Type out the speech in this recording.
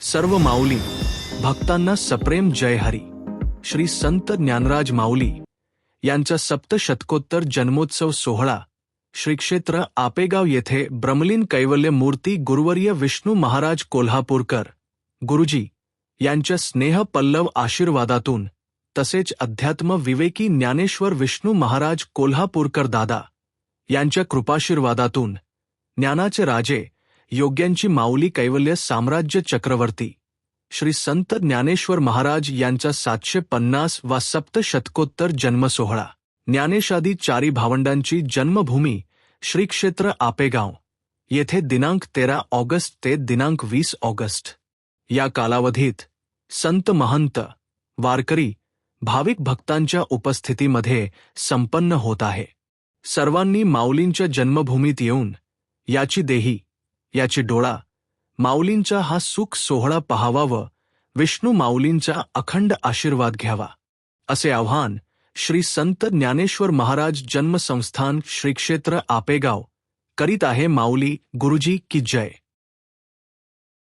सर्व माऊली भक्तांना सप्रेम जय हरी. श्री संत ज्ञानराज माऊली यांचा सप्तशतकोत्तर जन्मोत्सव सोहळा श्री क्षेत्र आपेगाव येथे ब्रह्मलीन कैवल्य मूर्ती गुरुवर्य विष्णू महाराज कोल्हापूरकर गुरुजी यांच्या स्नेह पल्लव आशीर्वादातून तसेच अध्यात्म विवेकी ज्ञानेश्वर विष्णू महाराज कोल्हापूरकर दादा यांच्या कृपाशीर्वादातून ज्ञानाचे राजे योग्यांची माऊली कैवल्य साम्राज्य चक्रवर्ती श्री संत ज्ञानेश्वर महाराज यांचा 750 वा सप्तशतकोत्तर जन्मसोहळा ज्ञानेशादी चारी भावंडांची जन्मभूमी श्री क्षेत्र आपेगाव येथे दिनांक 13 ऑगस्ट ते दिनांक 20 ऑगस्ट या कालावधीत संत महंत वारकरी भाविक भक्तांच्या उपस्थितीमध्ये संपन्न होत आहे. सर्वांनी माऊलींच्या जन्मभूमीत येऊन याची देही याची डोळा माऊलींचा हा सुख सोहळा पहावा व विष्णू माऊलींचा अखंड आशीर्वाद घ्यावा असे आवाहन श्री संत ज्ञानेश्वर महाराज जन्मसंस्थान श्री क्षेत्र आपेगाव करीत आहे. माऊली गुरुजी की जय.